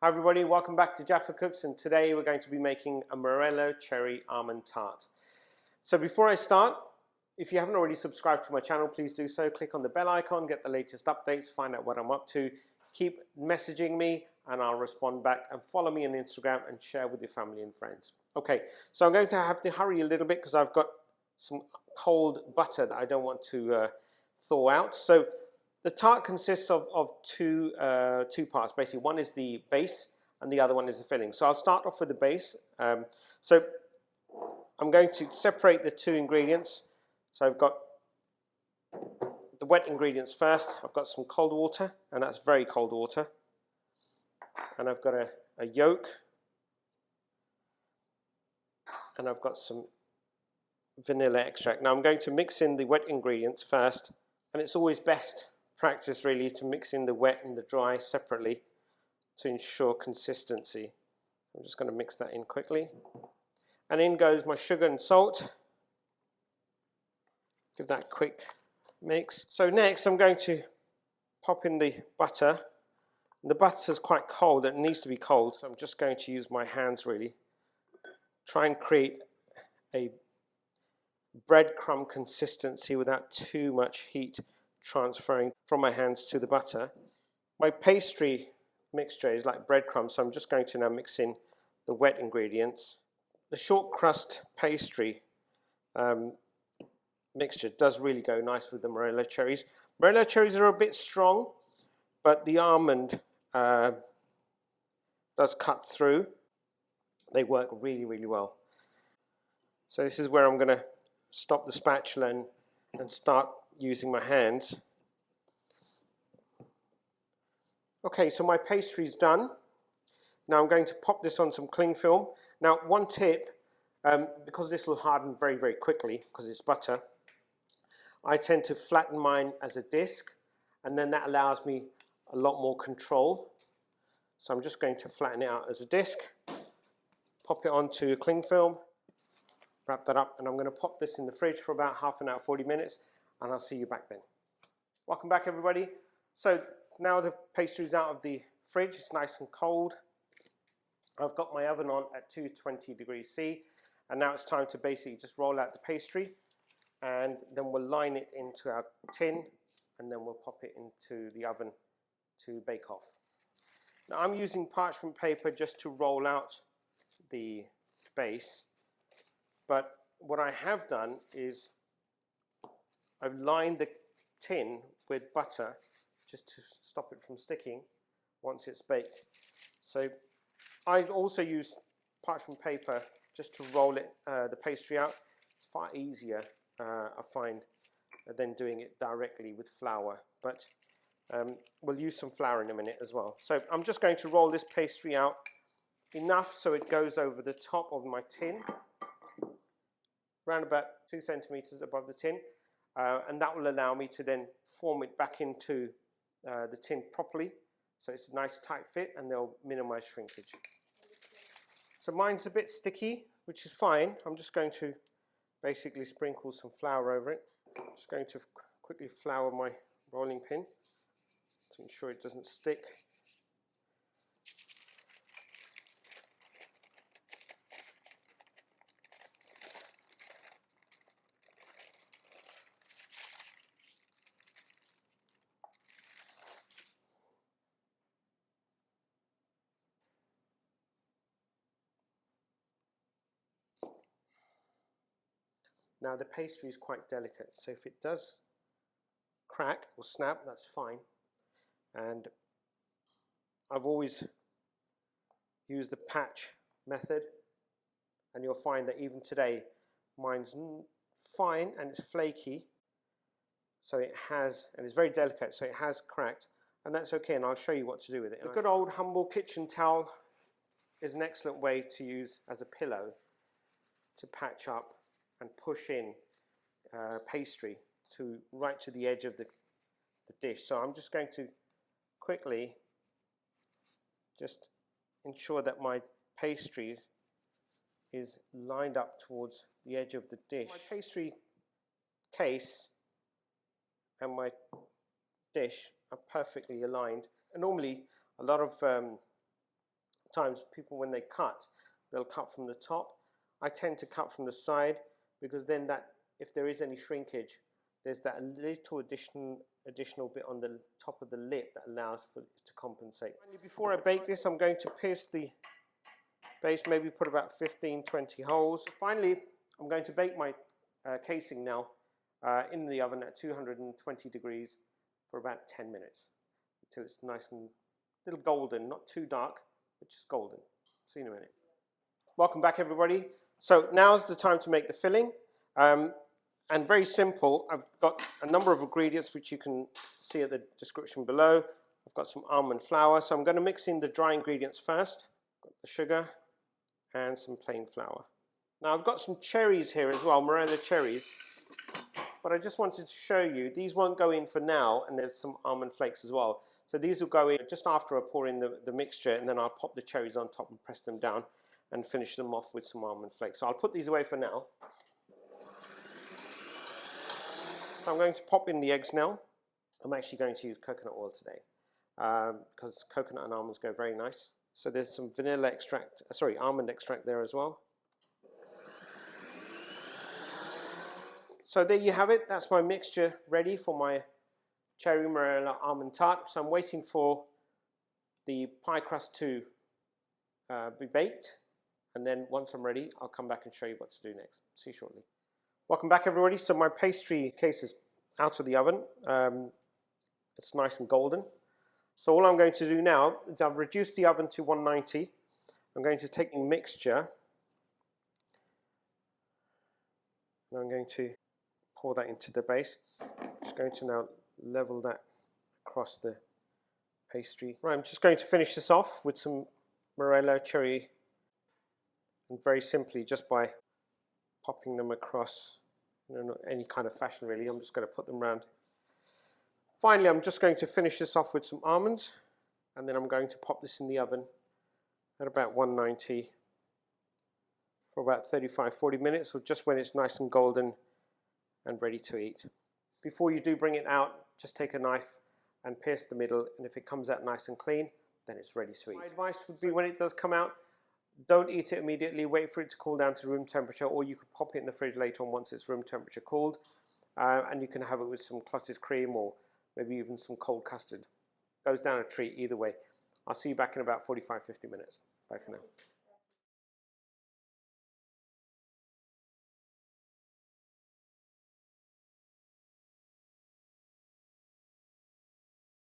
Hi everybody, welcome back to Jaffa Cooks, and today we're going to be making a Morello cherry almond tart. So before I start, if you haven't already subscribed to my channel, please do so. Click on the bell icon, get the latest updates, find out what I'm up to. Keep messaging me and I'll respond back, and follow me on Instagram and share with your family and friends. Okay, so I'm going to have to hurry a little bit because I've got some cold butter that I don't want to thaw out. So the tart consists of two parts. Basically, one is the base and the other one is the filling. So I'll start off with the base. So I'm going to separate the two ingredients. So I've got the wet ingredients first. I've got some cold water, and that's very cold water. And I've got a yolk. And I've got some vanilla extract. Now I'm going to mix in the wet ingredients first, and it's always best practice really to mix in the wet and the dry separately to ensure consistency. I'm just going to mix that in quickly, and in goes my sugar and salt. Give that a quick mix. So next I'm going to pop in the butter. The butter's quite cold, it needs to be cold, so I'm just going to use my hands really. Try and create a breadcrumb consistency without too much heat transferring from my hands to the butter. My pastry mixture is like breadcrumbs, so I'm just going to now mix in the wet ingredients. The short crust pastry mixture does really go nice with the Morello cherries. Morello cherries are a bit strong, but the almond does cut through. They work really, really well. So this is where I'm going to stop the spatula and start using my hands. Okay, so my pastry's done. Now I'm going to pop this on some cling film. Now one tip, because this will harden very, very quickly because it's butter, I tend to flatten mine as a disc, and then that allows me a lot more control. So I'm just going to flatten it out as a disc, pop it onto cling film, wrap that up, and I'm going to pop this in the fridge for about half an hour, 40 minutes, and I'll see you back then. Welcome back everybody. So now the pastry's out of the fridge, it's nice and cold. I've got my oven on at 220 degrees C, and now it's time to basically just roll out the pastry, and then we'll line it into our tin, and then we'll pop it into the oven to bake off. Now I'm using parchment paper just to roll out the base, but what I have done is I've lined the tin with butter just to stop it from sticking once it's baked. So I also use parchment paper just to roll it, the pastry out. It's far easier, I find, than doing it directly with flour, but we'll use some flour in a minute as well. So I'm just going to roll this pastry out enough so it goes over the top of my tin, around about 2 centimeters above the tin, and that will allow me to then form it back into the tin properly, so it's a nice tight fit, and they'll minimize shrinkage. So mine's a bit sticky, which is fine. I'm just going to basically sprinkle some flour over it. I'm just going to quickly flour my rolling pin to ensure it doesn't stick. Now the pastry is quite delicate, so if it does crack or snap, that's fine. And I've always used the patch method, and you'll find that even today mine's fine and it's flaky, so it has, and it's very delicate, so it has cracked, and that's okay, and I'll show you what to do with it. The good old humble kitchen towel is an excellent way to use as a pillow to patch up and push in pastry right to the edge of the dish. So I'm just going to quickly just ensure that my pastry is lined up towards the edge of the dish. My pastry case and my dish are perfectly aligned. And normally a lot of times people, when they cut, they'll cut from the top. I tend to cut from the side, because then that, if there is any shrinkage, there's that little additional bit on the top of the lip that allows for it to compensate. Before I bake this, I'm going to pierce the base, maybe put about 15-20 holes. Finally, I'm going to bake my casing now in the oven at 220 degrees for about 10 minutes until it's nice and a little golden, not too dark, but just golden. See you in a minute. Welcome back, everybody. So now's the time to make the filling. And very simple. I've got a number of ingredients which you can see at the description below. I've got some almond flour, so I'm going to mix in the dry ingredients first. Got the sugar and some plain flour. Now I've got some cherries here as well, Morello cherries. But I just wanted to show you, these won't go in for now, and there's some almond flakes as well. So these will go in just after I pour in the mixture, and then I'll pop the cherries on top and press them down and finish them off with some almond flakes. So I'll put these away for now. So I'm going to pop in the eggs now. I'm actually going to use coconut oil today because coconut and almonds go very nice. So there's some vanilla extract, almond extract there as well. So there you have it. That's my mixture ready for my cherry morello almond tart. So I'm waiting for the pie crust to be baked, and then once I'm ready, I'll come back and show you what to do next. See you shortly. Welcome back, everybody. So my pastry case is out of the oven. It's nice and golden. So all I'm going to do now is I've reduced the oven to 190. I'm going to take the mixture and I'm going to pour that into the base. I'm just going to now level that across the pastry. Right, I'm just going to finish this off with some morello cherry, and very simply just by popping them across, not any kind of fashion really. I'm just going to put them around. Finally, I'm just going to finish this off with some almonds, and then I'm going to pop this in the oven at about 190 for about 35-40 minutes, or just when it's nice and golden and ready to eat. Before you do bring it out, just take a knife and pierce the middle, and if it comes out nice and clean, then it's ready to eat. My advice would be, when it does come out, don't eat it immediately, wait for it to cool down to room temperature, or you could pop it in the fridge later on once it's room temperature cooled, and you can have it with some clotted cream or maybe even some cold custard. Goes down a treat either way. I'll see you back in about 45-50 minutes. Bye for now.